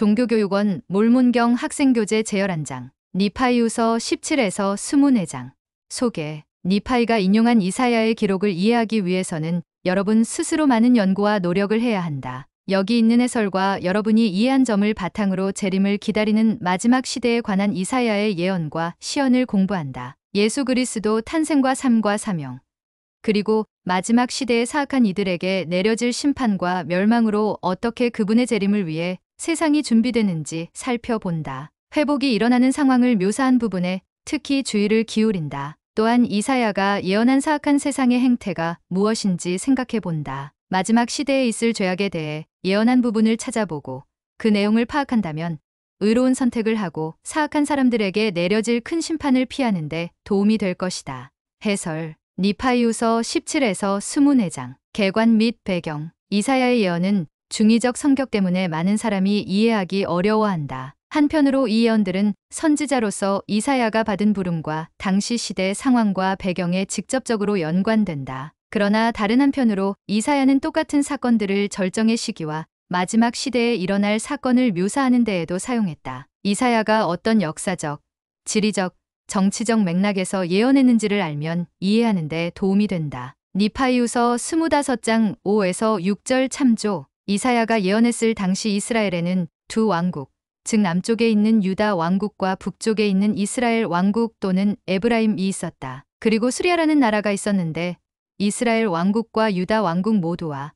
종교교육원 몰몬경 학생교재 제열 1장. 니파이후서 17에서 24장. 소개. 니파이가 인용한 이사야의 기록을 이해하기 위해서는 여러분 스스로 많은 연구와 노력을 해야 한다. 여기 있는 해설과 여러분이 이해한 점을 바탕으로 재림을 기다리는 마지막 시대에 관한 이사야의 예언과 시언을 공부한다. 예수 그리스도 탄생과 삶과 사명. 그리고 마지막 시대에 사악한 이들에게 내려질 심판과 멸망으로 어떻게 그분의 재림을 위해 세상이 준비되는지 살펴본다. 회복이 일어나는 상황을 묘사한 부분에 특히 주의를 기울인다. 또한 이사야가 예언한 사악한 세상의 행태가 무엇인지 생각해 본다. 마지막 시대에 있을 죄악에 대해 예언한 부분을 찾아보고 그 내용을 파악한다면 의로운 선택을 하고 사악한 사람들에게 내려질 큰 심판을 피하는 데 도움이 될 것이다. 해설. 니파이후서 17에서 24장. 개관 및 배경. 이사야의 예언은 중의적 성격 때문에 많은 사람이 이해하기 어려워한다. 한편으로 이 예언들은 선지자로서 이사야가 받은 부름과 당시 시대 상황과 배경에 직접적으로 연관된다. 그러나 다른 한편으로 이사야는 똑같은 사건들을 절정의 시기와 마지막 시대에 일어날 사건을 묘사하는 데에도 사용했다. 이사야가 어떤 역사적, 지리적, 정치적 맥락에서 예언했는지를 알면 이해하는 데 도움이 된다. 니파이후서 25장 5에서 6절 참조. 이사야가 예언했을 당시 이스라엘에는 두 왕국, 즉 남쪽에 있는 유다 왕국과 북쪽에 있는 이스라엘 왕국 또는 에브라임이 있었다. 그리고 수리아라는 나라가 있었는데 이스라엘 왕국과 유다 왕국 모두와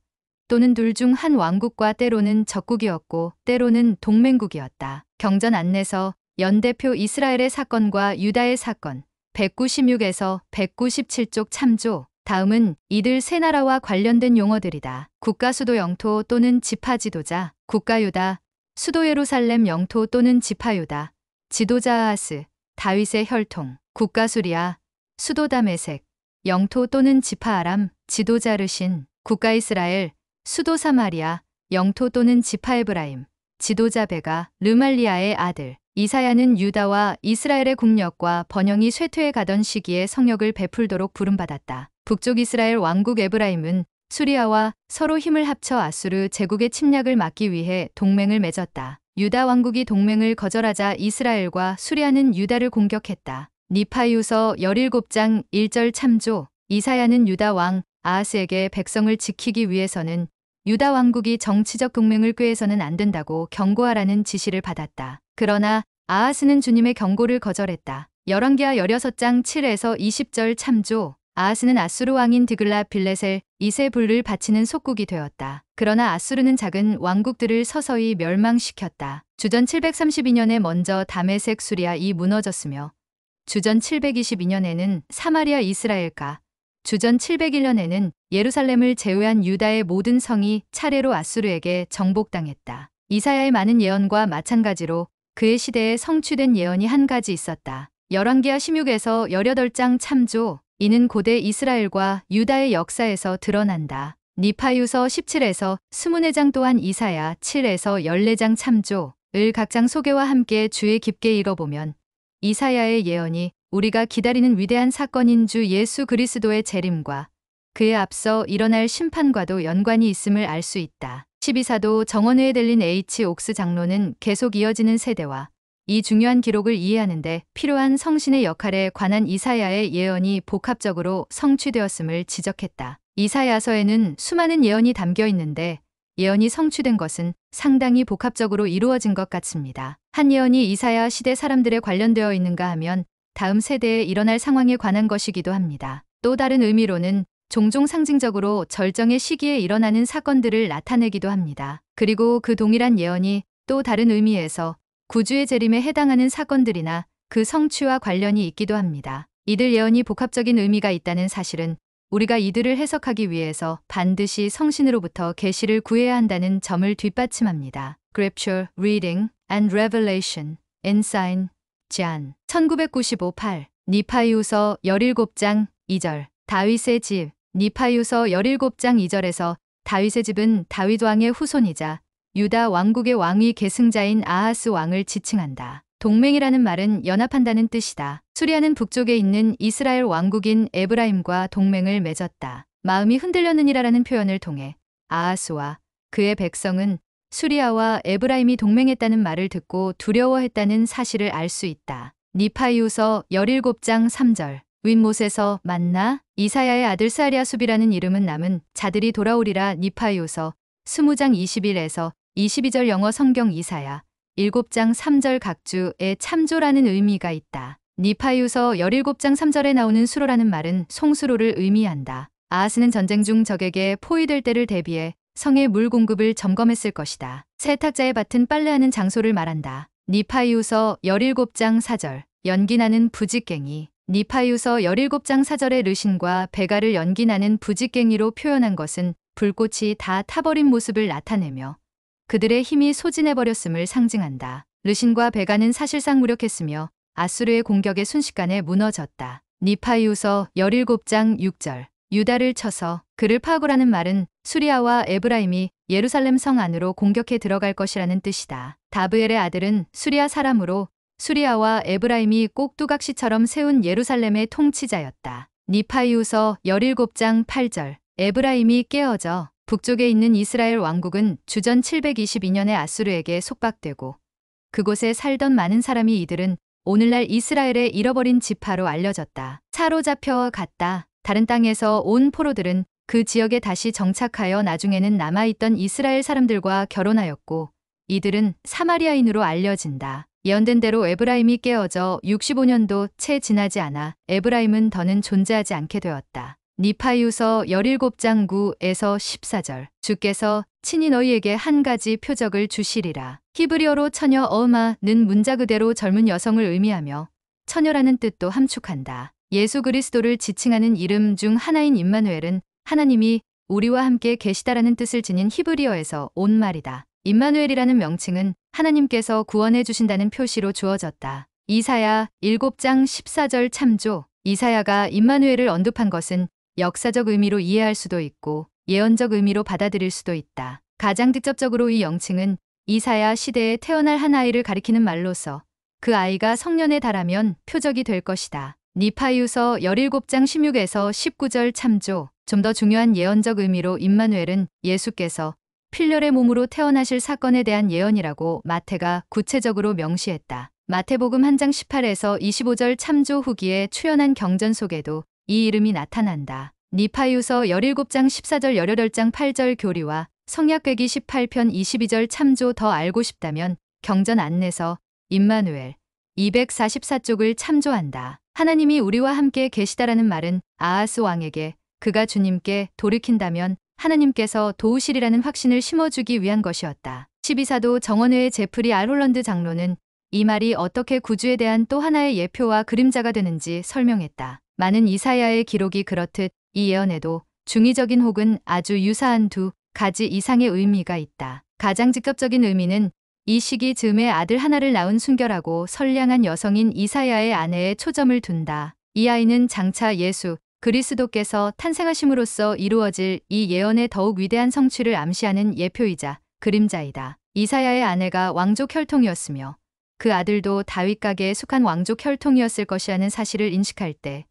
또는 둘 중 한 왕국과 때로는 적국이었고 때로는 동맹국이었다. 경전 안내서 연대표 이스라엘의 사건과 유다의 사건 196에서 197쪽 참조. 다음은 이들 세 나라와 관련된 용어들이다. 국가 수도 영토 또는 지파 지도자, 국가 유다, 수도 예루살렘 영토 또는 지파 유다, 지도자 아하스, 다윗의 혈통, 국가 수리아, 수도 다메섹, 영토 또는 지파 아람, 지도자 르신, 국가 이스라엘, 수도 사마리아, 영토 또는 지파 에브라임, 지도자 베가, 르말리아의 아들. 이사야는 유다와 이스라엘의 국력과 번영이 쇠퇴해 가던 시기에 성역을 베풀도록 부름받았다. 북쪽 이스라엘 왕국 에브라임은 수리아와 서로 힘을 합쳐 아수르 제국의 침략을 막기 위해 동맹을 맺었다. 유다 왕국이 동맹을 거절하자 이스라엘과 수리아는 유다를 공격했다. 니파이후서 17장 1절 참조. 이사야는 유다 왕 아하스에게 백성을 지키기 위해서는 유다 왕국이 정치적 동맹을 꾀해서는 안 된다고 경고하라는 지시를 받았다. 그러나 아하스는 주님의 경고를 거절했다. 열왕기하 16장 7에서 20절 참조. 아하스는 아수르 왕인 드글랏 빌레셀 2세 바치는 속국이 되었다. 그러나 아수르는 작은 왕국들을 서서히 멸망시켰다. 주전 732년에 먼저 다메섹 수리아이 무너졌으며 주전 722년에는 사마리아 이스라엘과 주전 701년에는 예루살렘을 제외한 유다의 모든 성이 차례로 아수르에게 정복당했다. 이사야의 많은 예언과 마찬가지로 그의 시대에 성취된 예언이 한 가지 있었다. 열왕기하 16에서 18장 참조. 이는 고대 이스라엘과 유다의 역사에서 드러난다. 니파이후서 17에서 24장 또한 이사야 7에서 14장 참조. 을 각장 소개와 함께 주의 깊게 읽어보면 이사야의 예언이 우리가 기다리는 위대한 사건인 주 예수 그리스도의 재림과 그에 앞서 일어날 심판과도 연관이 있음을 알 수 있다. 12사도 정원회에 들린 H. 옥스 장로는 계속 이어지는 세대와 이 중요한 기록을 이해하는데 필요한 성신의 역할에 관한 이사야의 예언이 복합적으로 성취되었음을 지적했다. 이사야서에는 수많은 예언이 담겨 있는데 예언이 성취된 것은 상당히 복합적으로 이루어진 것 같습니다. 한 예언이 이사야 시대 사람들에 관련되어 있는가 하면 다음 세대에 일어날 상황에 관한 것이기도 합니다. 또 다른 의미로는 종종 상징적으로 절정의 시기에 일어나는 사건들을 나타내기도 합니다. 그리고 그 동일한 예언이 또 다른 의미에서 구주의 재림에 해당하는 사건들이나 그 성취와 관련이 있기도 합니다. 이들 예언이 복합적인 의미가 있다는 사실은 우리가 이들을 해석하기 위해서 반드시 성신으로부터 계시를 구해야 한다는 점을 뒷받침합니다. Scripture, Reading and Revelation, Ensign, John 1995-8 니파이후서 17장 2절. 다윗의 집. 니파이후서 17장 2절에서 다윗의 집은 다윗 왕의 후손이자 유다 왕국의 왕위 계승자인 아하스 왕을 지칭한다. 동맹이라는 말은 연합한다는 뜻이다. 수리아는 북쪽에 있는 이스라엘 왕국인 에브라임과 동맹을 맺었다. 마음이 흔들렸느니라라는 표현을 통해 아하스와 그의 백성은 수리아와 에브라임이 동맹했다는 말을 듣고 두려워했다는 사실을 알 수 있다. 니파이후서 17장 3절. 윗못에서 만나 이사야의 아들 스아리아숲이라는 이름은 남은 자들이 돌아오리라. 니파이후서 20장 21에서 22절. 영어 성경 이사야 7장 3절. 각주의 참조라는 의미가 있다. 니파이후서 17장 3절에 나오는 수로라는 말은 송수로를 의미한다. 아하스는 전쟁 중 적에게 포위될 때를 대비해 성의 물 공급을 점검했을 것이다. 세탁자의 밭은 빨래하는 장소를 말한다. 니파이후서 17장 4절. 연기나는 부직갱이. 니파이후서 17장 4절의 르신과 베가를 연기나는 부직갱이로 표현한 것은 불꽃이 다 타버린 모습을 나타내며 그들의 힘이 소진해버렸음을 상징한다. 르신과 베가는 사실상 무력했으며 아수르의 공격에 순식간에 무너졌다. 니파이후서 17장 6절. 유다를 쳐서 그를 파고라는 말은 수리아와 에브라임이 예루살렘 성 안으로 공격해 들어갈 것이라는 뜻이다. 다브엘의 아들은 수리아 사람으로 수리아와 에브라임이 꼭두각시처럼 세운 예루살렘의 통치자였다. 니파이후서 17장 8절. 에브라임이 깨어져 북쪽에 있는 이스라엘 왕국은 주전 722년에 아수르에게 속박되고 그곳에 살던 많은 사람이 이들은 오늘날 이스라엘의 잃어버린 지파로 알려졌다. 사로잡혀 갔다. 다른 땅에서 온 포로들은 그 지역에 다시 정착하여 나중에는 남아있던 이스라엘 사람들과 결혼하였고 이들은 사마리아인으로 알려진다. 예언된 대로 에브라임이 깨어져 65년도 채 지나지 않아 에브라임은 더는 존재하지 않게 되었다. 니파이후서 17장 9에서 14절. 주께서 친히 너희에게 한 가지 표적을 주시리라. 히브리어로 처녀 어마는 문자 그대로 젊은 여성을 의미하며 처녀라는 뜻도 함축한다. 예수 그리스도를 지칭하는 이름 중 하나인 임마누엘은 하나님이 우리와 함께 계시다라는 뜻을 지닌 히브리어에서 온 말이다. 임마누엘이라는 명칭은 하나님께서 구원해 주신다는 표시로 주어졌다. 이사야 7장 14절 참조. 이사야가 임마누엘을 언급한 것은 역사적 의미로 이해할 수도 있고 예언적 의미로 받아들일 수도 있다. 가장 직접적으로 이 명칭은 이사야 시대에 태어날 한 아이를 가리키는 말로서 그 아이가 성년에 달하면 표적이 될 것이다. 니파이후서 17장 16에서 19절 참조. 좀 더 중요한 예언적 의미로 임마누엘은 예수께서 필렬의 몸으로 태어나실 사건에 대한 예언이라고 마태가 구체적으로 명시했다. 마태복음 1장 18에서 25절 참조. 후기에 출연한 경전 속에도 이 이름이 나타난다. 니파이후서 17장 14절 18장 8절 교리와 성약궤기 18편 22절 참조. 더 알고 싶다면 경전 안내서 임마누엘 244쪽을 참조한다. 하나님이 우리와 함께 계시다라는 말은 아하스 왕에게 그가 주님께 돌이킨다면 하나님께서 도우시리라는 확신을 심어주기 위한 것이었다. 12사도 정원회의 제프리 알 홀런드 장로는 이 말이 어떻게 구주에 대한 또 하나의 예표와 그림자가 되는지 설명했다. 많은 이사야의 기록이 그렇듯 이 예언에도 중의적인 혹은 아주 유사한 두 가지 이상의 의미가 있다. 가장 직접적인 의미는 이 시기 즈음에 아들 하나를 낳은 순결하고 선량한 여성인 이사야의 아내에 초점을 둔다. 이 아이는 장차 예수 그리스도께서 탄생하심으로써 이루어질 이 예언의 더욱 위대한 성취를 암시하는 예표이자 그림자이다. 이사야의 아내가 왕족 혈통이었으며 그 아들도 다윗 가계에 속한 왕족 혈통이었을 것이라는 사실을 인식할 때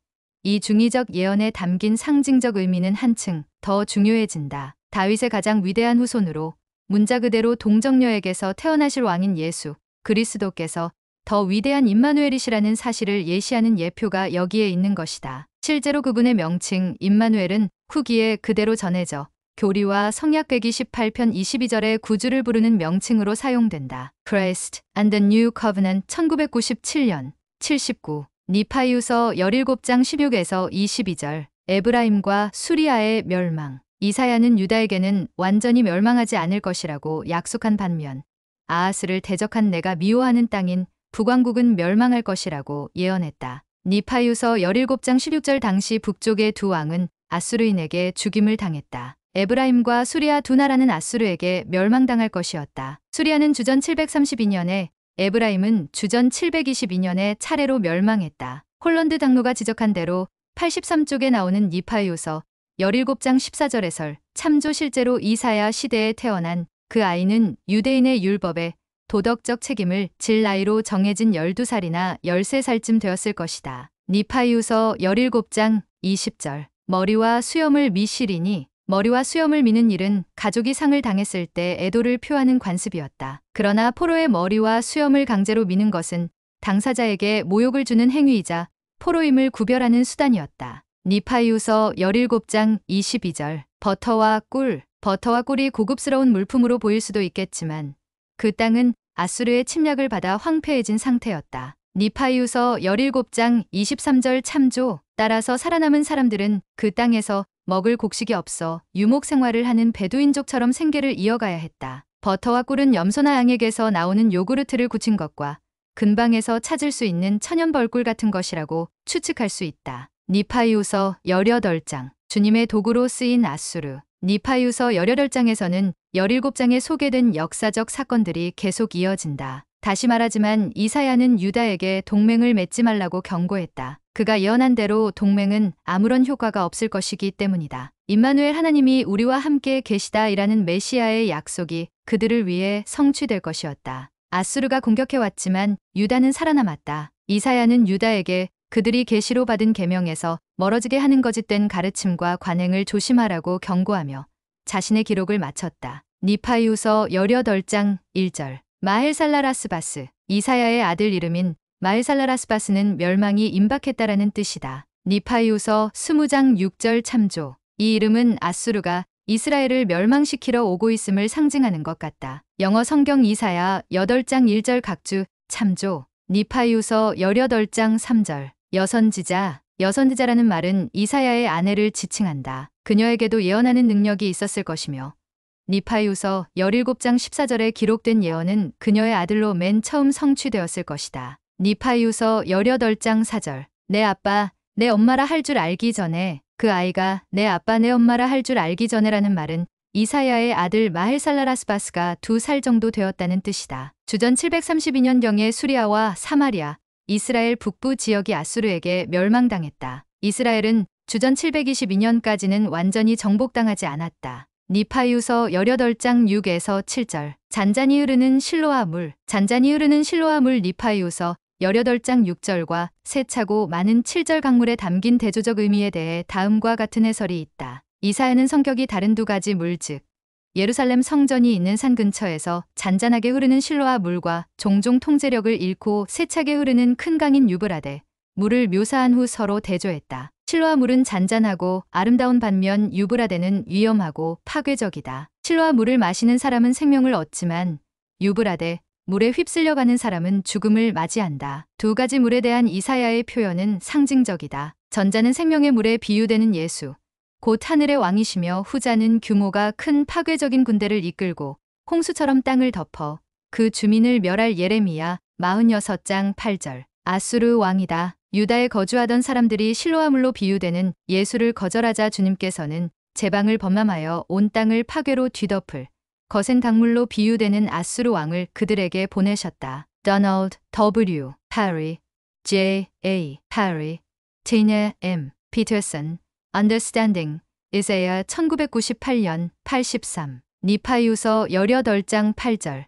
이 중의적 예언에 담긴 상징적 의미는 한층 더 중요해진다. 다윗의 가장 위대한 후손으로 문자 그대로 동정녀에게서 태어나실 왕인 예수 그리스도께서 더 위대한 임마누엘이시라는 사실을 예시하는 예표가 여기에 있는 것이다. 실제로 그분의 명칭 임마누엘은 후기에 그대로 전해져 교리와 성약궤기 18편 22절에 구주를 부르는 명칭으로 사용된다. Christ and the New Covenant 1997년 79. 니파이후서 17장 16에서 22절. 에브라임과 수리아의 멸망. 이사야는 유다에게는 완전히 멸망하지 않을 것이라고 약속한 반면 아하스를 대적한 내가 미워하는 땅인 북왕국은 멸망할 것이라고 예언했다. 니파이후서 17장 16절. 당시 북쪽의 두 왕은 아수르인에게 죽임을 당했다. 에브라임과 수리아 두 나라는 아수르에게 멸망당할 것이었다. 수리아는 주전 732년에 에브라임은 주전 722년에 차례로 멸망했다. 홀런드 장로가 지적한 대로 83쪽에 나오는 니파이후서 17장 14절의 참조. 실제로 이사야 시대에 태어난 그 아이는 유대인의 율법에 도덕적 책임을 질 나이로 정해진 12살이나 13살쯤 되었을 것이다. 니파이후서 17장 20절. 머리와 수염을 미시리니 머리와 수염을 미는 일은 가족이 상을 당했을 때 애도를 표하는 관습이었다. 그러나 포로의 머리와 수염을 강제로 미는 것은 당사자에게 모욕을 주는 행위이자 포로임을 구별하는 수단이었다. 니파이후서 17장 22절. 버터와 꿀이 고급스러운 물품으로 보일 수도 있겠지만 그 땅은 아수르의 침략을 받아 황폐해진 상태였다. 니파이후서 17장 23절 참조. 따라서 살아남은 사람들은 그 땅에서 먹을 곡식이 없어 유목 생활을 하는 베두인족처럼 생계를 이어가야 했다. 버터와 꿀은 염소나 양에게서 나오는 요구르트를 굳힌 것과 근방에서 찾을 수 있는 천연벌꿀 같은 것이라고 추측할 수 있다. 니파이후서 18장. 주님의 도구로 쓰인 아수르. 니파이후서 18장에서는 17장에 소개된 역사적 사건들이 계속 이어진다. 다시 말하지만 이사야는 유다에게 동맹을 맺지 말라고 경고했다. 그가 예언한 대로 동맹은 아무런 효과가 없을 것이기 때문이다. 임마누엘 하나님이 우리와 함께 계시다이라는 메시아의 약속이 그들을 위해 성취될 것이었다. 아수르가 공격해왔지만 유다는 살아남았다. 이사야는 유다에게 그들이 계시로 받은 계명에서 멀어지게 하는 거짓된 가르침과 관행을 조심하라고 경고하며 자신의 기록을 마쳤다. 니파이후서 18장 1절. 마헬살라라스바스. 이사야의 아들 이름인 마헬살라라스바스는 멸망이 임박했다라는 뜻이다. 니파이후서 20장 6절 참조. 이 이름은 아수르가 이스라엘을 멸망시키러 오고 있음을 상징하는 것 같다. 영어 성경 이사야 8장 1절 각주 참조. 니파이후서 18장 3절. 여선지자라는 말은 이사야의 아내를 지칭한다. 그녀에게도 예언하는 능력이 있었을 것이며 니파이후서 17장 14절에 기록된 예언은 그녀의 아들로 맨 처음 성취되었을 것이다. 니파이후서 18장 4절. 내 아빠, 내 엄마라 할 줄 알기 전에, 그 아이가 내 아빠 내 엄마라 할 줄 알기 전에라는 말은 이사야의 아들 마헬살라라스바스가 2살 정도 되었다는 뜻이다. 주전 732년경에 수리아와 사마리아, 이스라엘 북부 지역이 아수르에게 멸망당했다. 이스라엘은 주전 722년까지는 완전히 정복당하지 않았다. 니파이후서 18장 6에서 7절. 잔잔히 흐르는 실로아 물. 니파이후서 18장 6절과 세차고 많은 7절 강물에 담긴 대조적 의미에 대해 다음과 같은 해설이 있다. 이사야는 성격이 다른 2가지 물 즉 예루살렘 성전이 있는 산 근처에서 잔잔하게 흐르는 실로아 물과 종종 통제력을 잃고 세차게 흐르는 큰 강인 유브라데 물을 묘사한 후 서로 대조했다. 실로아 물은 잔잔하고 아름다운 반면 유브라데는 위험하고 파괴적이다. 실로아 물을 마시는 사람은 생명을 얻지만 유브라데 물에 휩쓸려가는 사람은 죽음을 맞이한다. 2가지 물에 대한 이사야의 표현은 상징적이다. 전자는 생명의 물에 비유되는 예수, 곧 하늘의 왕이시며 후자는 규모가 큰 파괴적인 군대를 이끌고 홍수처럼 땅을 덮어 그 주민을 멸할 예레미야 46장 8절. 아수르 왕이다. 유다에 거주하던 사람들이 실로아물로 비유되는 예수를 거절하자 주님께서는 제방을 범람하여 온 땅을 파괴로 뒤덮을 거센 강물로 비유되는 아수르 왕을 그들에게 보내셨다. Donald W. Parry, J. A. Parry, Tina M. Peterson, Understanding, 이사야 1998년 83. 니파이후서 18장 8절.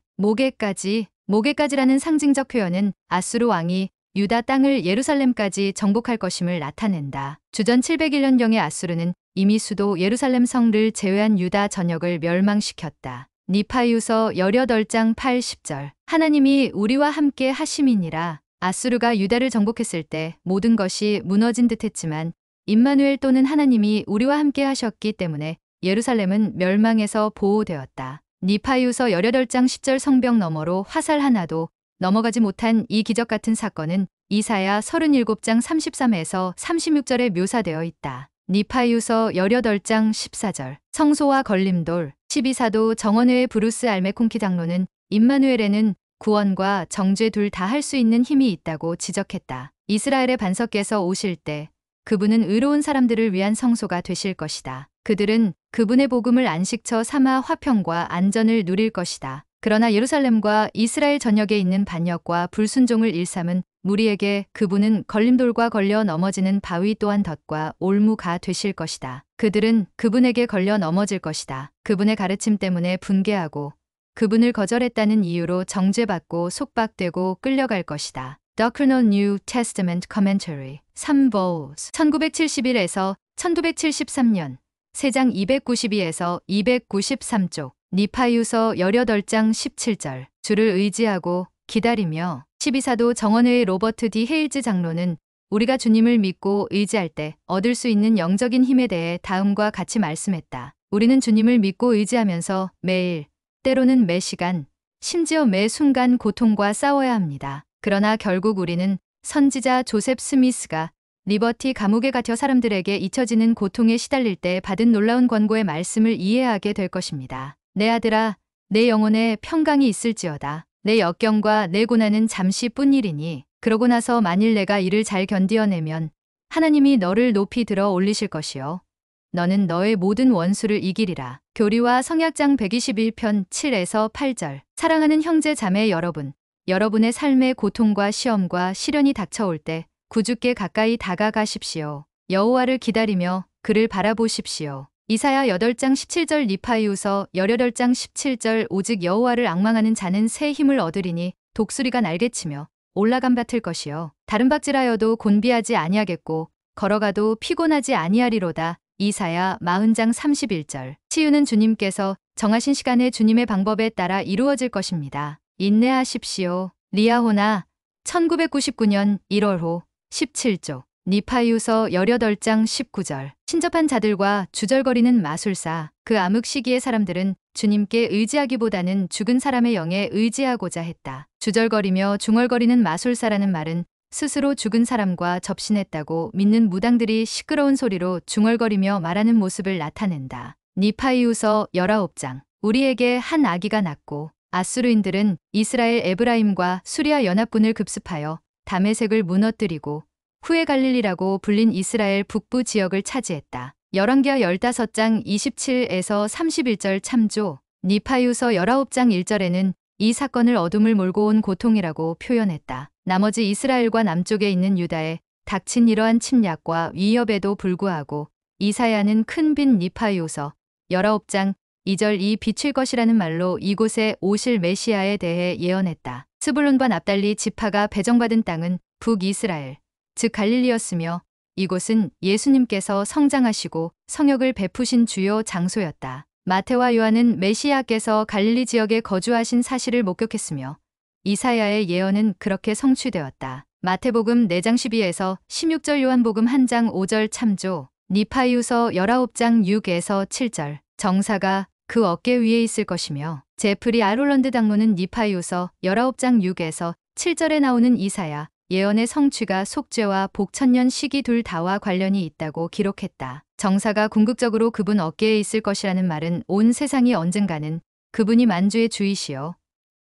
모개까지라는 상징적 표현은 아수르 왕이 유다 땅을 예루살렘까지 정복할 것임을 나타낸다. 주전 701년경의 아수르는 이미 수도 예루살렘 성를 제외한 유다 전역을 멸망시켰다. 니파이후서 18장 80절. 하나님이 우리와 함께 하심이니라. 아수르가 유다를 정복했을 때 모든 것이 무너진 듯했지만 임마누엘 또는 하나님이 우리와 함께 하셨기 때문에 예루살렘은 멸망에서 보호되었다. 니파이후서 18장 10절. 성벽 너머로 화살 하나도 넘어가지 못한 이 기적 같은 사건은 이사야 37장 33에서 36절에 묘사되어 있다. 니파이후서 18장 14절. 성소와 걸림돌. 12사도 정원회의 브루스 알메콩키 장로는 임마누엘에는 구원과 정죄 둘 다 할 수 있는 힘이 있다고 지적했다. 이스라엘의 반석께서 오실 때 그분은 의로운 사람들을 위한 성소가 되실 것이다. 그들은 그분의 복음을 안식처 삼아 화평과 안전을 누릴 것이다. 그러나 예루살렘과 이스라엘 전역에 있는 반역과 불순종을 일삼은 무리에게 그분은 걸림돌과 걸려 넘어지는 바위 또한 덫과 올무가 되실 것이다. 그들은 그분에게 걸려 넘어질 것이다. 그분의 가르침 때문에 분개하고 그분을 거절했다는 이유로 정죄받고 속박되고 끌려갈 것이다. Doctrinal New Testament Commentary 3vols 1971에서 1973년 세장 292에서 293쪽, 니파이후서 18장 17절. 주를 의지하고 기다리며. 12사도 정원회의 로버트 D. 헤일즈 장로는 우리가 주님을 믿고 의지할 때 얻을 수 있는 영적인 힘에 대해 다음과 같이 말씀했다. 우리는 주님을 믿고 의지하면서 매일, 때로는 매 시간, 심지어 매 순간 고통과 싸워야 합니다. 그러나 결국 우리는 선지자 조셉 스미스가 리버티 감옥에 갇혀 사람들에게 잊혀지는 고통에 시달릴 때 받은 놀라운 권고의 말씀을 이해하게 될 것입니다. 내 아들아, 내 영혼에 평강이 있을지어다. 내 역경과 내 고난은 잠시뿐이리니 그러고 나서 만일 내가 이를 잘 견디어내면 하나님이 너를 높이 들어 올리실 것이요. 너는 너의 모든 원수를 이기리라. 교리와 성약장 121편 7에서 8절. 사랑하는 형제 자매 여러분, 여러분의 삶의 고통과 시험과 시련이 닥쳐올 때 구주께 가까이 다가가십시오. 여호와를 기다리며 그를 바라보십시오. 이사야 8장 17절 니파이후서 18장 17절 오직 여호와를 앙망하는 자는 새 힘을 얻으리니 독수리가 날개치며 올라감 같을 것이요. 다른 박질하여도 곤비하지 아니하겠고 걸어가도 피곤하지 아니하리로다. 이사야 40장 31절. 치유는 주님께서 정하신 시간에 주님의 방법에 따라 이루어질 것입니다. 인내하십시오. 리아호나 1999년 1월호 17조. 니파이후서 18장 19절. 신접한 자들과 주절거리는 마술사. 그 암흑 시기의 사람들은 주님께 의지하기보다는 죽은 사람의 영에 의지하고자 했다. 주절거리며 중얼거리는 마술사라는 말은 스스로 죽은 사람과 접신했다고 믿는 무당들이 시끄러운 소리로 중얼거리며 말하는 모습을 나타낸다. 니파이후서 19장. 우리에게 한 아기가 낳고 아수르인들은 이스라엘 에브라임과 수리아 연합군을 급습하여 다메섹을 무너뜨리고 후에 갈릴리라고 불린 이스라엘 북부 지역을 차지했다. 열왕기하 15장 27에서 31절 참조. 니파이후서 19장 1절에는 이 사건을 어둠을 몰고 온 고통이라고 표현했다. 나머지 이스라엘과 남쪽에 있는 유다에 닥친 이러한 침략과 위협에도 불구하고 이사야는 큰 빛 니파이후서 19장 2절 이 빛일 것이라는 말로 이곳에 오실 메시아에 대해 예언했다. 스불론과 납달리 지파가 배정받은 땅은 북이스라엘, 즉 갈릴리였으며 이곳은 예수님께서 성장하시고 성역을 베푸신 주요 장소였다. 마태와 요한은 메시아께서 갈릴리 지역에 거주하신 사실을 목격했으며 이사야의 예언은 그렇게 성취되었다. 마태복음 4장 12에서 16절, 요한복음 1장 5절 참조. 니파이후서 19장 6에서 7절. 정사가 그 어깨 위에 있을 것이며. 제프리 아롤런드 당로는 니파이후서 19장 6에서 7절에 나오는 이사야 예언의 성취가 속죄와 복천년 시기 둘 다와 관련이 있다고 기록했다. 정사가 궁극적으로 그분 어깨에 있을 것이라는 말은 온 세상이 언젠가는 그분이 만주의 주이시여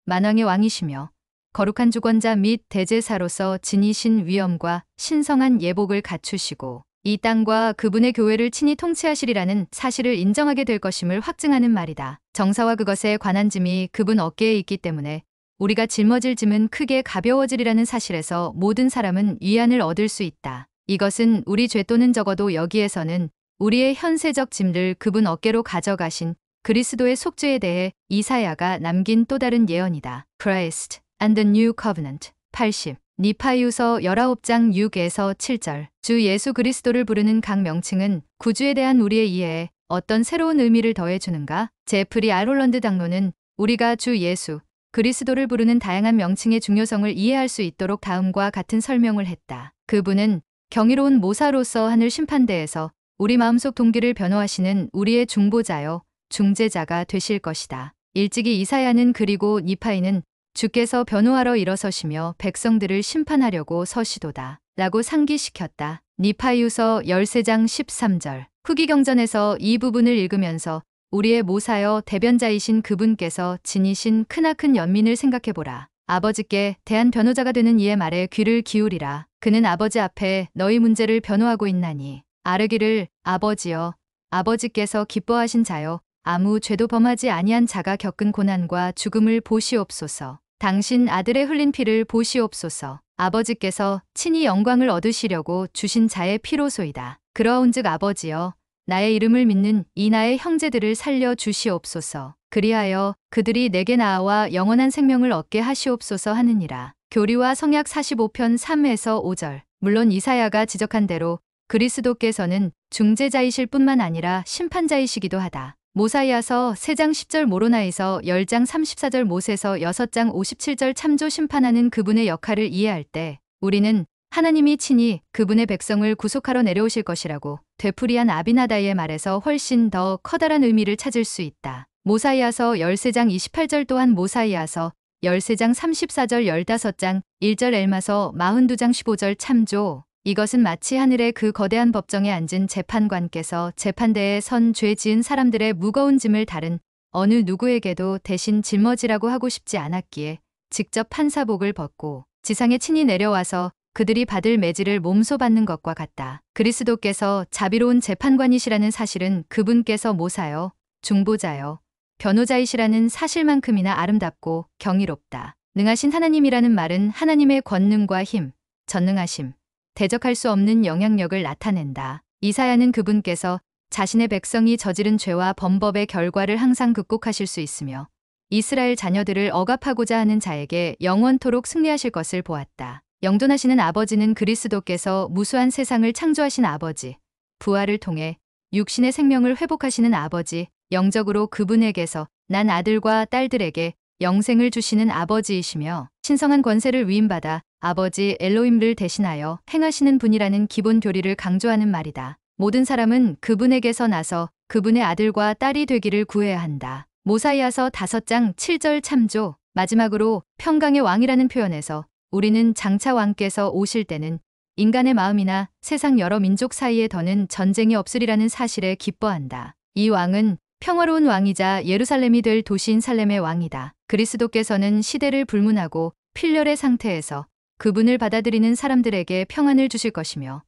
만왕의 왕이시며 거룩한 주권자 및 대제사로서 지니신 위엄과 신성한 예복을 갖추시고 이 땅과 그분의 교회를 친히 통치하시리라는 사실을 인정하게 될 것임을 확증하는 말이다. 정사와 그것에 관한 짐이 그분 어깨에 있기 때문에 우리가 짊어질 짐은 크게 가벼워지리라는 사실에서 모든 사람은 위안을 얻을 수 있다. 이것은 우리 죄 또는 적어도 여기에서는 우리의 현세적 짐들 그분 어깨로 가져가신 그리스도의 속죄에 대해 이사야가 남긴 또 다른 예언이다. Christ and the New Covenant 80. 니파이후서 19장 6에서 7절. 주 예수 그리스도를 부르는 각 명칭은 구주에 대한 우리의 이해에 어떤 새로운 의미를 더해주는가? 제프리 아롤런드 당로는 우리가 주 예수 그리스도를 부르는 다양한 명칭의 중요성을 이해할 수 있도록 다음과 같은 설명을 했다. 그분은 경이로운 모사로서 하늘 심판대에서 우리 마음속 동기를 변호하시는 우리의 중보자요 중재자가 되실 것이다. 일찍이 이사야는 그리고 니파이는 주께서 변호하러 일어서시며 백성들을 심판하려고 서시도다 라고 상기시켰다. 니파이후서 13장 13절. 후기 경전에서 이 부분을 읽으면서 우리의 모사여 대변자이신 그분께서 지니신 크나큰 연민을 생각해보라. 아버지께 대한 변호자가 되는 이의 말에 귀를 기울이라. 그는 아버지 앞에 너희 문제를 변호하고 있나니 아르기를 아버지여 아버지께서 기뻐하신 자여 아무 죄도 범하지 아니한 자가 겪은 고난과 죽음을 보시옵소서. 당신 아들의 흘린 피를 보시옵소서. 아버지께서 친히 영광을 얻으시려고 주신 자의 피로소이다. 그러온즉 아버지여 나의 이름을 믿는 이 나의 형제들을 살려 주시옵소서. 그리하여 그들이 내게 나아와 영원한 생명을 얻게 하시옵소서 하느니라. 교리와 성약 45편 3에서 5절. 물론 이사야가 지적한 대로 그리스도께서는 중재자이실 뿐만 아니라 심판자이시기도 하다. 모사이아서 3장 10절 모로나에서 10장 34절 못에서 6장 57절 참조 심판하는 그분의 역할을 이해할 때 우리는 하나님이 친히 그분의 백성을 구속하러 내려오실 것이라고 되풀이한 아비나다이의 말에서 훨씬 더 커다란 의미를 찾을 수 있다. 모사이아서 13장 28절 또한 모사이아서 13장 34절 15장 1절 엘마서 42장 15절 참조. 이것은 마치 하늘의 그 거대한 법정에 앉은 재판관께서 재판대에 선 죄 지은 사람들의 무거운 짐을 다른 어느 누구에게도 대신 짊어지라고 하고 싶지 않았기에 직접 판사복을 벗고 지상에 친히 내려와서 그들이 받을 매질을 몸소 받는 것과 같다. 그리스도께서 자비로운 재판관이시라는 사실은 그분께서 모사여, 중보자여, 변호자이시라는 사실만큼이나 아름답고 경이롭다. 능하신 하나님이라는 말은 하나님의 권능과 힘, 전능하심, 대적할 수 없는 영향력을 나타낸다. 이사야는 그분께서 자신의 백성이 저지른 죄와 범법의 결과를 항상 극복하실 수 있으며 이스라엘 자녀들을 억압하고자 하는 자에게 영원토록 승리하실 것을 보았다. 영존하시는 아버지는 그리스도께서 무수한 세상을 창조하신 아버지, 부활을 통해 육신의 생명을 회복하시는 아버지, 영적으로 그분에게서 난 아들과 딸들에게 영생을 주시는 아버지이시며 신성한 권세를 위임받아 아버지 엘로힘을 대신하여 행하시는 분이라는 기본 교리를 강조하는 말이다. 모든 사람은 그분에게서 나서 그분의 아들과 딸이 되기를 구해야 한다. 모사이아서 5장 7절 참조. 마지막으로 평강의 왕이라는 표현에서 우리는 장차 왕께서 오실 때는 인간의 마음이나 세상 여러 민족 사이에 더는 전쟁이 없으리라는 사실에 기뻐한다. 이 왕은 평화로운 왕이자 예루살렘이 될 도시인 살렘의 왕이다. 그리스도께서는 시대를 불문하고 필렬의 상태에서 그분을 받아들이는 사람들에게 평안을 주실 것이며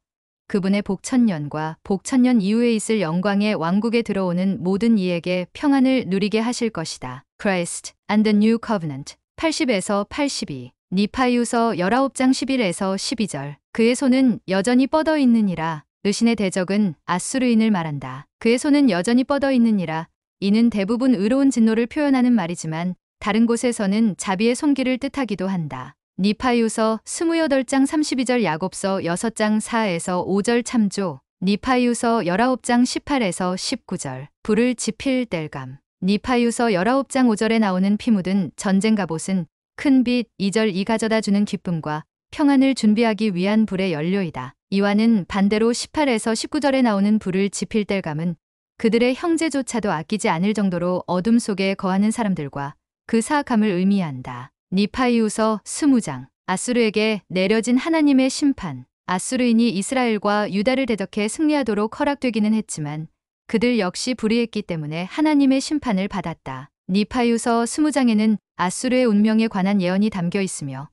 그분의 복천년과 복천년 이후에 있을 영광의 왕국에 들어오는 모든 이에게 평안을 누리게 하실 것이다. Christ and the New Covenant 80에서 82 니파이후서 19장 11에서 12절 그의 손은 여전히 뻗어 있느니라. 의신의 대적은 아수르인을 말한다. 그의 손은 여전히 뻗어 있느니라. 이는 대부분 의로운 진노를 표현하는 말이지만 다른 곳에서는 자비의 손길을 뜻하기도 한다. 니파이후서 28장 32절 야곱서 6장 4에서 5절 참조. 니파이후서 19장 18에서 19절 불을 지필 뗄감. 니파이후서 19장 5절에 나오는 피 묻은 전쟁 갑옷은 큰 빛 2절 이 가져다 주는 기쁨과 평안을 준비하기 위한 불의 연료이다. 이와는 반대로 18에서 19절에 나오는 불을 지필 뗄감은 그들의 형제조차도 아끼지 않을 정도로 어둠 속에 거하는 사람들과 그 사악함을 의미한다. 니파이후서 20장 아수르에게 내려진 하나님의 심판. 아수르인이 이스라엘과 유다를 대적해 승리하도록 허락되기는 했지만 그들 역시 불의했기 때문에 하나님의 심판을 받았다. 니파이후서 20장에는 아수르의 운명에 관한 예언이 담겨 있으며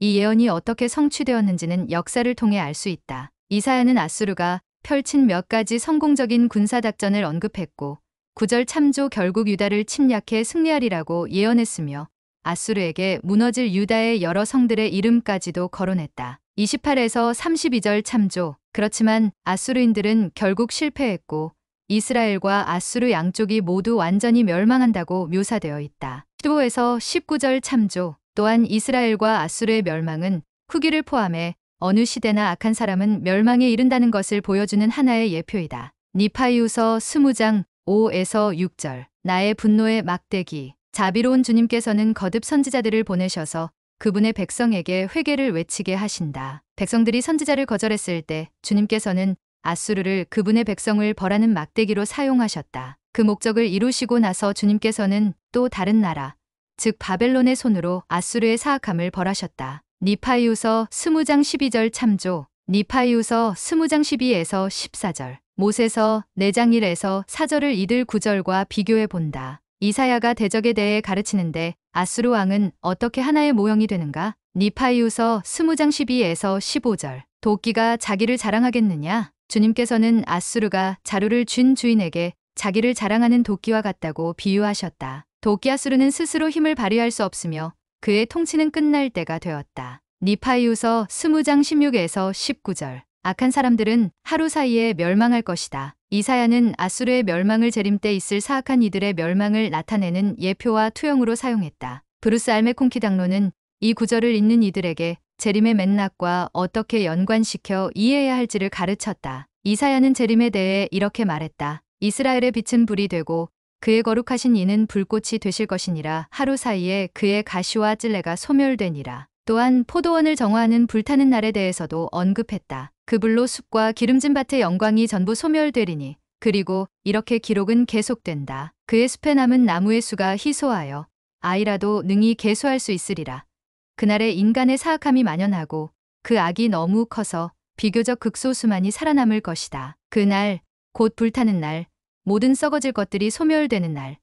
이 예언이 어떻게 성취되었는지는 역사를 통해 알 수 있다. 이사야는 아수르가 펼친 몇 가지 성공적인 군사작전을 언급했고 9절 참조 결국 유다를 침략해 승리하리라고 예언했으며 아수르에게 무너질 유다의 여러 성들의 이름까지도 거론했다. 28에서 32절 참조. 그렇지만 아수르인들은 결국 실패했고 이스라엘과 아수르 양쪽이 모두 완전히 멸망한다고 묘사되어 있다. 15에서 19절 참조. 또한 이스라엘과 아수르의 멸망은 후기를 포함해 어느 시대나 악한 사람은 멸망에 이른다는 것을 보여주는 하나의 예표이다. 니파이후서 20장 5에서 6절. 나의 분노의 막대기. 자비로운 주님께서는 거듭 선지자들을 보내셔서 그분의 백성에게 회개를 외치게 하신다. 백성들이 선지자를 거절했을 때 주님께서는 아수르를 그분의 백성을 벌하는 막대기로 사용하셨다. 그 목적을 이루시고 나서 주님께서는 또 다른 나라, 즉 바벨론의 손으로 아수르의 사악함을 벌하셨다. 니파이후서 20장 12절 참조. 니파이후서 20장 12에서 14절. 못에서 4장 1에서 4절을 이들 9절과 비교해 본다. 이사야가 대적에 대해 가르치는데 아수르 왕은 어떻게 하나의 모형이 되는가? 니파이후서 20장 12에서 15절. 도끼가 자기를 자랑하겠느냐? 주님께서는 아수르가 자루를 쥔 주인에게 자기를 자랑하는 도끼와 같다고 비유하셨다. 도끼 아수르는 스스로 힘을 발휘할 수 없으며 그의 통치는 끝날 때가 되었다. 니파이후서 20장 16에서 19절. 악한 사람들은 하루 사이에 멸망할 것이다. 이사야는 아수르의 멸망을 재림 때 있을 사악한 이들의 멸망을 나타내는 예표와 투영으로 사용했다. 브루스 알메콩키 당로는 이 구절을 읽는 이들에게 재림의 맥락과 어떻게 연관시켜 이해해야 할지를 가르쳤다. 이사야는 재림에 대해 이렇게 말했다. 이스라엘의 빛은 불이 되고 그의 거룩하신 이는 불꽃이 되실 것이니라. 하루 사이에 그의 가시와 찔레가 소멸되니라. 또한 포도원을 정화하는 불타는 날에 대해서도 언급했다. 그 불로 숲과 기름진 밭의 영광이 전부 소멸되리니. 그리고 이렇게 기록은 계속된다. 그의 숲에 남은 나무의 수가 희소하여 아이라도 능히 계수할 수 있으리라. 그날에 인간의 사악함이 만연하고 그 악이 너무 커서 비교적 극소수만이 살아남을 것이다. 그날, 곧 불타는 날, 모든 썩어질 것들이 소멸되는 날.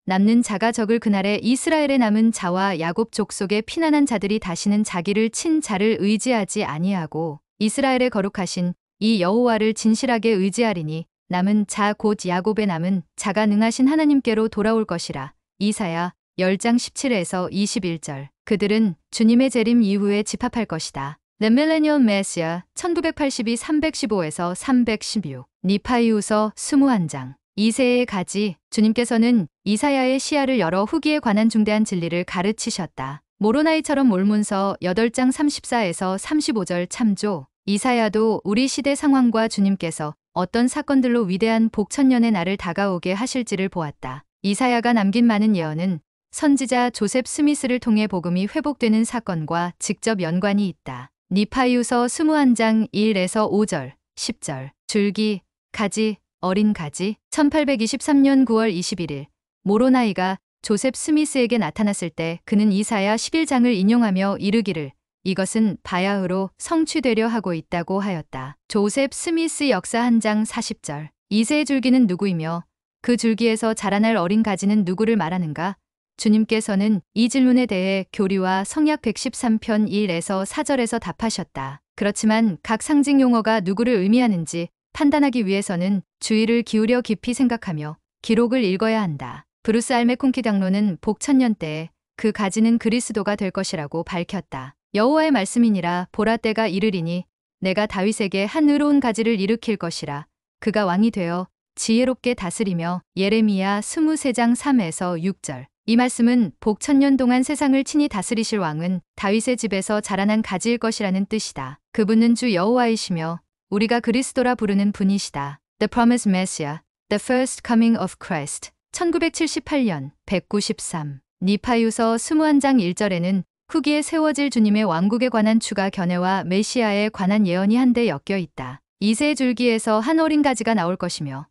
남는 자가 적을 그날에 이스라엘에 남은 자와 야곱 족속의 피난한 자들이 다시는 자기를 친 자를 의지하지 아니하고 이스라엘의 거룩하신 이 여호와를 진실하게 의지하리니 남은 자 곧 야곱에 남은 자가 능하신 하나님께로 돌아올 것이라. 이사야 10장 17에서 21절. 그들은 주님의 재림 이후에 집합할 것이다. The Millennial Messiah 1982-315에서 316. 니파이후서 21장. 이새의 가지. 주님께서는 이사야의 시야를 열어 후기에 관한 중대한 진리를 가르치셨다. 모로나이처럼 몰문서 8장 34에서 35절 참조. 이사야도 우리 시대 상황과 주님께서 어떤 사건들로 위대한 복천년의 날을 다가오게 하실지를 보았다. 이사야가 남긴 많은 예언은 선지자 조셉 스미스를 통해 복음이 회복되는 사건과 직접 연관이 있다. 니파이후서 21장 1에서 5절, 10절. 줄기, 가지, 어린 가지. 1823년 9월 21일 모로나이가 조셉 스미스에게 나타났을 때 그는 이사야 11장을 인용하며 이르기를 이것은 바야흐로 성취되려 하고 있다고 하였다. 조셉 스미스 역사 한 장 40절. 이새의 줄기는 누구이며 그 줄기에서 자라날 어린 가지는 누구를 말하는가? 주님께서는 이 질문에 대해 교리와 성약 113편 1에서 4절에서 답하셨다. 그렇지만 각 상징 용어가 누구를 의미하는지 판단하기 위해서는 주의를 기울여 깊이 생각하며 기록을 읽어야 한다. 브루스 알메콩키 장로는 복천년 때에 그 가지는 그리스도가 될 것이라고 밝혔다. 여호와의 말씀이니라. 보라 때가 이르리니 내가 다윗에게 한 의로운 가지를 일으킬 것이라. 그가 왕이 되어 지혜롭게 다스리며. 예레미야 23장 3에서 6절. 이 말씀은 복천년 동안 세상을 친히 다스리실 왕은 다윗의 집에서 자라난 가지일 것이라는 뜻이다. 그분은 주 여호와이시며 우리가 그리스도라 부르는 분이시다. The Promised Messiah, The First Coming of Christ. 1978년 193. 니파이후서 21장 1절에는 후기에 세워질 주님의 왕국에 관한 추가 견해와 메시아에 관한 예언이 한데 엮여 있다. 이새의 줄기에서 한 어린 가지가 나올 것이며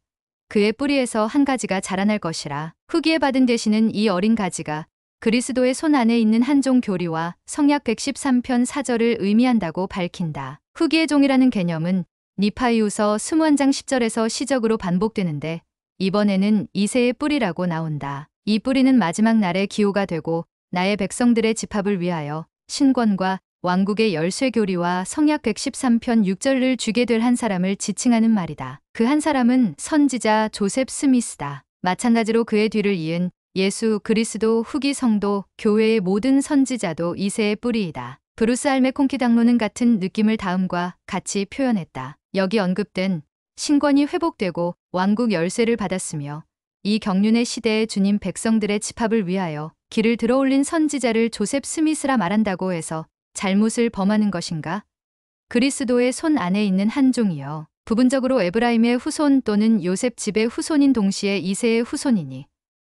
그의 뿌리에서 한 가지가 자라날 것이라. 후기에 받은 계시는 이 어린 가지가 그리스도의 손 안에 있는 한 종 교리와 성약 113편 4절을 의미한다고 밝힌다. 후기의 종이라는 개념은 니파이후서 21장 10절에서 시적으로 반복되는데 이번에는 이새의 뿌리라고 나온다. 이 뿌리는 마지막 날의 기호가 되고 나의 백성들의 집합을 위하여 신권과 왕국의 열쇠 교리와 성약 113편 6절을 주게 될 한 사람을 지칭하는 말이다. 그 한 사람은 선지자 조셉 스미스다. 마찬가지로 그의 뒤를 이은 예수 그리스도 후기 성도 교회의 모든 선지자도 이새의 뿌리이다. 브루스 알메콩키 장로는 같은 느낌을 다음과 같이 표현했다. 여기 언급된 신권이 회복되고 왕국 열쇠를 받았으며 이 경륜의 시대의 주님 백성들의 집합을 위하여 길을 들어올린 선지자를 조셉 스미스라 말한다고 해서 잘못을 범하는 것인가? 그리스도의 손 안에 있는 한 종이요. 부분적으로 에브라임의 후손 또는 요셉 집의 후손인 동시에 이새의 후손이니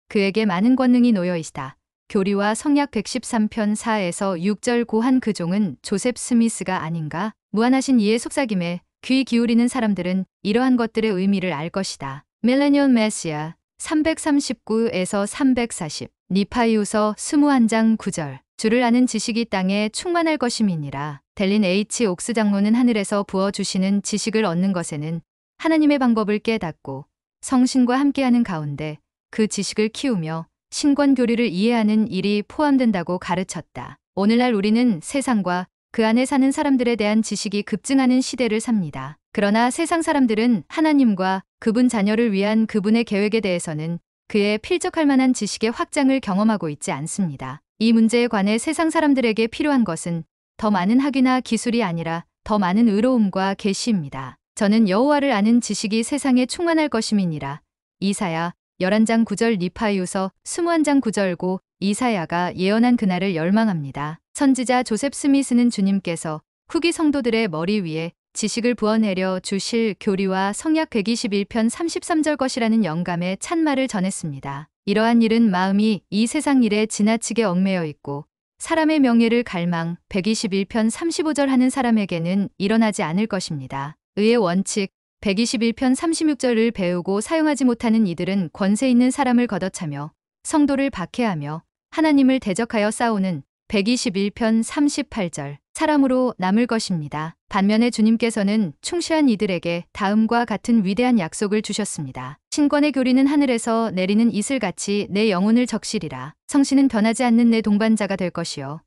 그에게 많은 권능이 놓여 있다. 교리와 성약 113편 4에서 6절 고한 그 종은 조셉 스미스가 아닌가? 무한하신 이의 속삭임에 귀 기울이는 사람들은 이러한 것들의 의미를 알 것이다. Millennial Messiah 339에서 340. 니파이후서 21장 9절. 주를 아는 지식이 땅에 충만할 것임이니라. 델린 H. 옥스 장로는 하늘에서 부어주시는 지식을 얻는 것에는 하나님의 방법을 깨닫고 성신과 함께하는 가운데 그 지식을 키우며 신권 교리를 이해하는 일이 포함된다고 가르쳤다. 오늘날 우리는 세상과 그 안에 사는 사람들에 대한 지식이 급증하는 시대를 삽니다. 그러나 세상 사람들은 하나님과 그분 자녀를 위한 그분의 계획에 대해서는 그에 필적할 만한 지식의 확장을 경험하고 있지 않습니다. 이 문제에 관해 세상 사람들에게 필요한 것은 더 많은 학위나 기술이 아니라 더 많은 의로움과 계시입니다. 저는 여호와를 아는 지식이 세상에 충만할 것임이니라. 이사야 11장 9절 니파이후서 21장 9절고 이사야가 예언한 그날을 열망합니다. 선지자 조셉 스미스는 주님께서 후기 성도들의 머리 위에 지식을 부어내려 주실 교리와 성약 121편 33절 것이라는 영감의 찬말을 전했습니다. 이러한 일은 마음이 이 세상 일에 지나치게 얽매여 있고 사람의 명예를 갈망 121편 35절 하는 사람에게는 일어나지 않을 것입니다. 의의 원칙 121편 36절을 배우고 사용하지 못하는 이들은 권세 있는 사람을 걷어차며 성도를 박해하며 하나님을 대적하여 싸우는 121편 38절 사람으로 남을 것입니다. 반면에 주님께서는 충실한 이들에게 다음과 같은 위대한 약속을 주셨습니다. 신권의 교리는 하늘에서 내리는 이슬같이 내 영혼을 적시리라. 성신은 변하지 않는 내 동반자가 될 것이요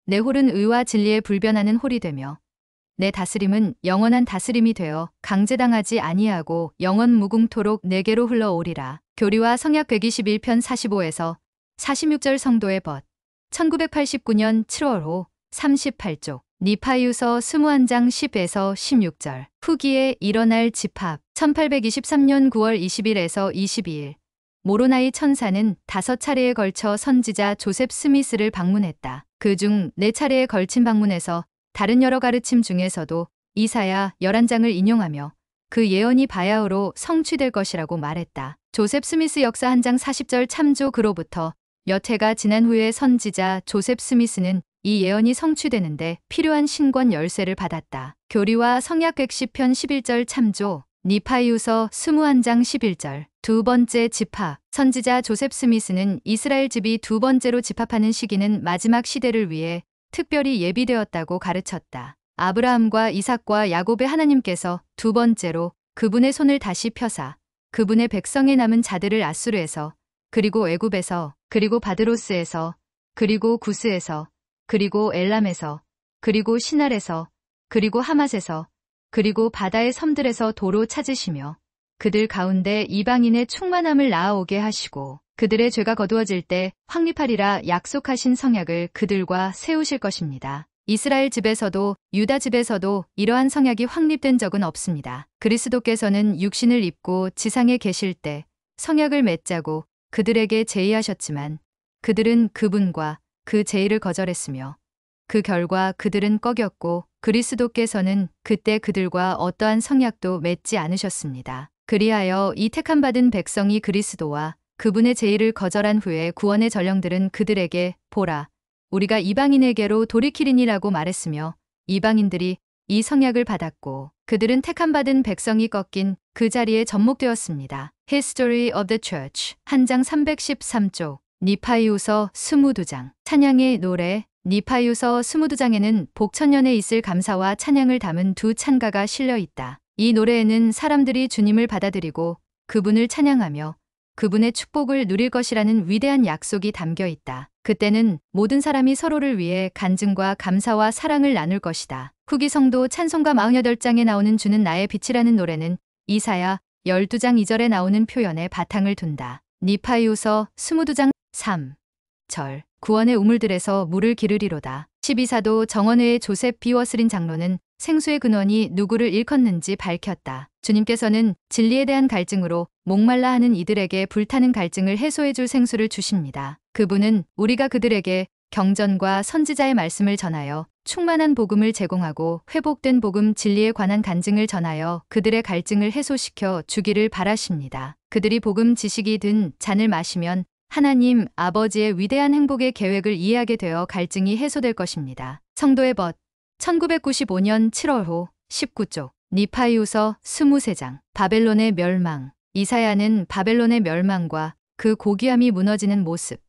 내 홀은 의와 진리에 불변하는 홀이 되며 내 다스림은 영원한 다스림이 되어 강제당하지 아니하고 영원 무궁토록 내게로 흘러오리라. 교리와 성약 121편 45에서 46절 성도의 벗 1989년 7월 5 38쪽 니파이유서 21장 10에서 16절 후기에 일어날 집합 1823년 9월 20일에서 22일 모로나이 천사는 5차례에 걸쳐 선지자 조셉 스미스를 방문했다. 그중 4차례에 걸친 방문에서 다른 여러 가르침 중에서도 이사야 11장을 인용하며 그 예언이 바야흐로 성취될 것이라고 말했다. 조셉 스미스 역사 한 장 40절 참조 그로부터 몇 해가 지난 후에 선지자 조셉 스미스는 이 예언이 성취되는데 필요한 신권 열쇠를 받았다. 교리와 성약 110편 11절 참조 니파이유서 21장 11절 두 번째 집합 선지자 조셉 스미스는 이스라엘 집이 두 번째로 집합하는 시기는 마지막 시대를 위해 특별히 예비되었다고 가르쳤다. 아브라함과 이삭과 야곱의 하나님께서 두 번째로 그분의 손을 다시 펴사 그분의 백성에 남은 자들을 아수르에서 그리고 애굽에서 그리고 바드로스에서 그리고 구스에서 그리고 엘람에서 그리고 시날에서 그리고 하맛에서 그리고 바다의 섬들에서 도로 찾으시며 그들 가운데 이방인의 충만함을 낳아오게 하시고 그들의 죄가 거두어질 때 확립하리라 약속하신 성약을 그들과 세우실 것입니다. 이스라엘 집에서도 유다 집에서도 이러한 성약이 확립된 적은 없습니다. 그리스도께서는 육신을 입고 지상에 계실 때 성약을 맺자고 그들에게 제의하셨지만 그들은 그분과 그 제의를 거절했으며 그 결과 그들은 꺼겼고 그리스도께서는 그때 그들과 어떠한 성약도 맺지 않으셨습니다. 그리하여 이 택함받은 백성이 그리스도와 그분의 제의를 거절한 후에 구원의 전령들은 그들에게 보라 우리가 이방인에게로 돌이키리니라고 말했으며 이방인들이 이 성약을 받았고 그들은 택함받은 백성이 꺾인 그 자리에 접목되었습니다. History of the Church 한 장 313쪽 니파이유서 22장 찬양의 노래 니파이유서 22장에는 복천년에 있을 감사와 찬양을 담은 두 찬가가 실려 있다. 이 노래에는 사람들이 주님을 받아들이고 그분을 찬양하며 그분의 축복을 누릴 것이라는 위대한 약속이 담겨 있다. 그때는 모든 사람이 서로를 위해 간증과 감사와 사랑을 나눌 것이다. 후기 성도 찬송가 48장에 나오는 주는 나의 빛이라는 노래는 이사야 12장 2절에 나오는 표현에 바탕을 둔다. 니파이유서 22장 3절 구원의 우물들에서 물을 기르리로다. 12사도 정원회의 조셉 B. 워슬린 장로는 생수의 근원이 누구를 일컫는지 밝혔다. 주님께서는 진리에 대한 갈증으로 목말라 하는 이들에게 불타는 갈증을 해소해 줄 생수를 주십니다. 그분은 우리가 그들에게 경전과 선지자의 말씀을 전하여 충만한 복음을 제공하고 회복된 복음 진리에 관한 간증을 전하여 그들의 갈증을 해소시켜 주기를 바라십니다. 그들이 복음 지식이 든 잔을 마시면 하나님 아버지의 위대한 행복의 계획을 이해하게 되어 갈증이 해소될 것입니다. 성도의 벗 1995년 7월 호 19쪽 니파이유서 23장 바벨론의 멸망 이사야는 바벨론의 멸망과 그 고귀함이 무너지는 모습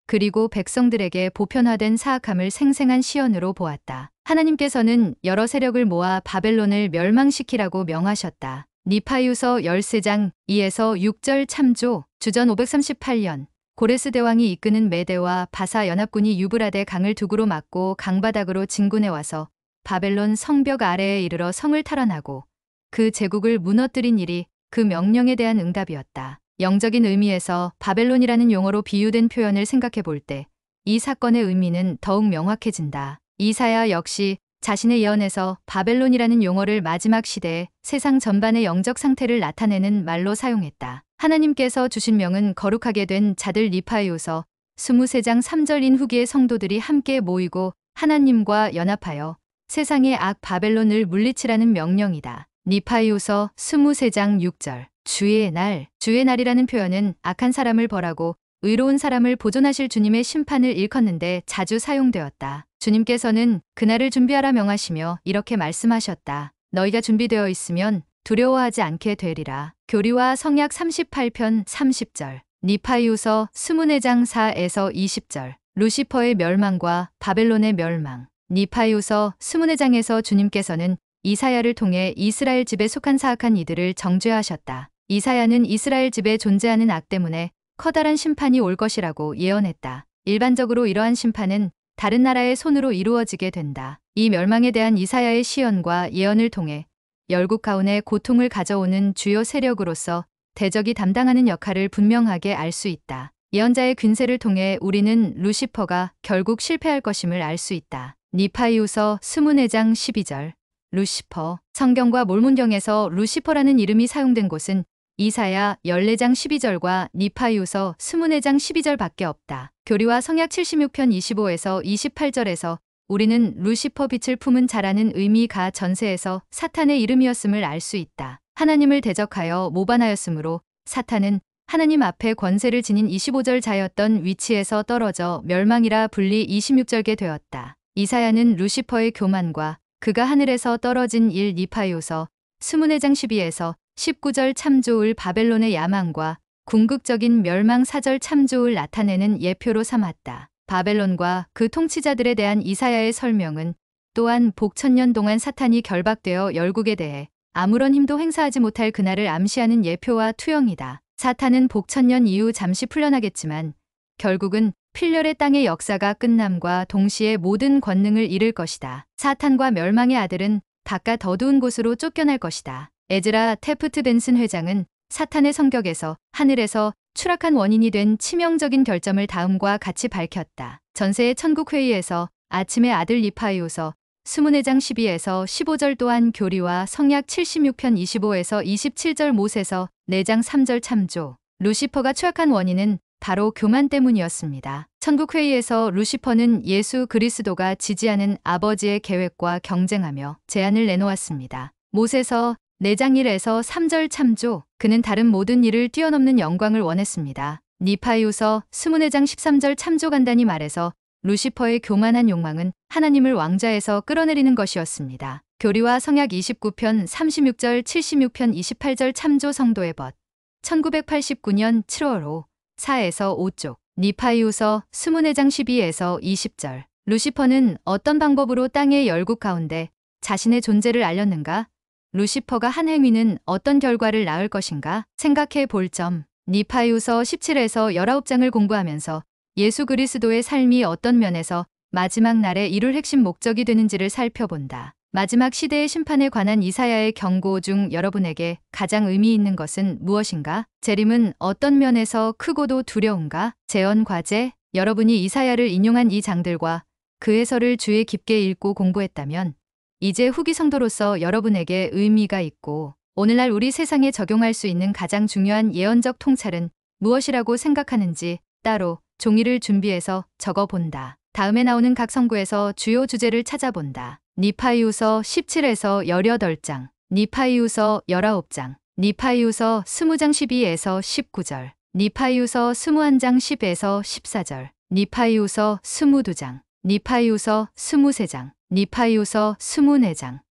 그리고 백성들에게 보편화된 사악함을 생생한 시연으로 보았다. 하나님께서는 여러 세력을 모아 바벨론을 멸망시키라고 명하셨다. 니파이유서 13장 2에서 6절 참조 주전 538년 고레스 대왕이 이끄는 메대와 바사 연합군이 유브라데 강을 두구로 막고 강바닥으로 진군해 와서 바벨론 성벽 아래에 이르러 성을 탈환하고 그 제국을 무너뜨린 일이 그 명령에 대한 응답이었다. 영적인 의미에서 바벨론이라는 용어로 비유된 표현을 생각해 볼 때 이 사건의 의미는 더욱 명확해진다. 이사야 역시 자신의 예언에서 바벨론이라는 용어를 마지막 시대에 세상 전반의 영적 상태를 나타내는 말로 사용했다. 하나님께서 주신 명은 거룩하게 된 자들 니파이유서 23장 3절인 후기의 성도들이 함께 모이고 하나님과 연합하여 세상의 악 바벨론을 물리치라는 명령이다. 니파이후서 23장 6절. 주의 날, 주의 날이라는 표현은 악한 사람을 벌하고 의로운 사람을 보존하실 주님의 심판을 일컫는데 자주 사용되었다. 주님께서는 그날을 준비하라 명하시며 이렇게 말씀하셨다. 너희가 준비되어 있으면 두려워하지 않게 되리라. 교리와 성약 38편 30절. 니파이후서 24장 4에서 20절. 루시퍼의 멸망과 바벨론의 멸망. 니파이후서 24장에서 주님께서는 이사야를 통해 이스라엘 집에 속한 사악한 이들을 정죄하셨다. 이사야는 이스라엘 집에 존재하는 악 때문에 커다란 심판이 올 것이라고 예언했다. 일반적으로 이러한 심판은 다른 나라의 손으로 이루어지게 된다. 이 멸망에 대한 이사야의 시언과 예언을 통해 열국 가운데 고통을 가져오는 주요 세력으로서 대적이 담당하는 역할을 분명하게 알 수 있다. 예언자의 균세를 통해 우리는 루시퍼가 결국 실패할 것임을 알 수 있다. 니파이후서 24장 12절. 루시퍼. 성경과 몰문경에서 루시퍼라는 이름이 사용된 곳은 이사야 14장 12절과 니파이후서 24장 12절밖에 없다. 교리와 성약 76편 25에서 28절에서 우리는 루시퍼 빛을 품은 자라는 의미가 전세에서 사탄의 이름이었음을 알 수 있다. 하나님을 대적하여 모반하였으므로 사탄은 하나님 앞에 권세를 지닌 25절 자였던 위치에서 떨어져 멸망이라 불리 26절게 되었다. 이사야는 루시퍼의 교만과 그가 하늘에서 떨어진 일 니파이후서 24장 12에서 19절 참조을 바벨론의 야망과 궁극적인 멸망 사절 참조을 나타내는 예표로 삼았다. 바벨론과 그 통치자들에 대한 이사야의 설명은 또한 복천년 동안 사탄이 결박되어 열국에 대해 아무런 힘도 행사하지 못할 그날을 암시하는 예표와 투영이다. 사탄은 복천년 이후 잠시 풀려나겠지만 결국은 필렬의 땅의 역사가 끝남과 동시에 모든 권능을 잃을 것이다. 사탄과 멸망의 아들은 바깥 어두운 곳으로 쫓겨날 것이다. 에즈라 테프트 벤슨 회장은 사탄의 성격에서 하늘에서 추락한 원인이 된 치명적인 결점을 다음과 같이 밝혔다. 전세의 천국회의에서 아침의 아들 니파이후서 24장 12에서 15절 또한 교리와 성약 76편 25에서 27절 못에서 4장 3절 참조. 루시퍼가 추악한 원인은 바로 교만 때문이었습니다. 천국회의에서 루시퍼는 예수 그리스도가 지지하는 아버지의 계획과 경쟁하며 제안을 내놓았습니다. 못에서 4장 1에서 3절 참조. 그는 다른 모든 일을 뛰어넘는 영광을 원했습니다. 니파이후서 24장 13절 참조 간단히 말해서 루시퍼의 교만한 욕망은 하나님을 왕좌에서 끌어내리는 것이었습니다. 교리와 성약 29편 36절 76편 28절 참조 성도의 벗. 1989년 7월 5, 4에서 5쪽. 니파이후서 24장 12에서 20절. 루시퍼는 어떤 방법으로 땅의 열국 가운데 자신의 존재를 알렸는가? 루시퍼가 한 행위는 어떤 결과를 낳을 것인가? 생각해 볼 점. 니파이후서 17에서 19장을 공부하면서 예수 그리스도의 삶이 어떤 면에서 마지막 날에 이룰 핵심 목적이 되는지를 살펴본다. 마지막 시대의 심판에 관한 이사야의 경고 중 여러분에게 가장 의미 있는 것은 무엇인가? 재림은 어떤 면에서 크고도 두려운가? 재언 과제. 여러분이 이사야를 인용한 이 장들과 그 해설을 주의 깊게 읽고 공부했다면 이제 후기 성도로서 여러분에게 의미가 있고 오늘날 우리 세상에 적용할 수 있는 가장 중요한 예언적 통찰은 무엇이라고 생각하는지 따로 종이를 준비해서 적어본다. 다음에 나오는 각 성구에서 주요 주제를 찾아본다. 니파이후서 17에서 18장, 니파이후서 19장, 니파이후서 20장 12에서 19절, 니파이후서 21장 10에서 14절, 니파이후서 22장, 니파이후서 23장, 니파이후서 24장.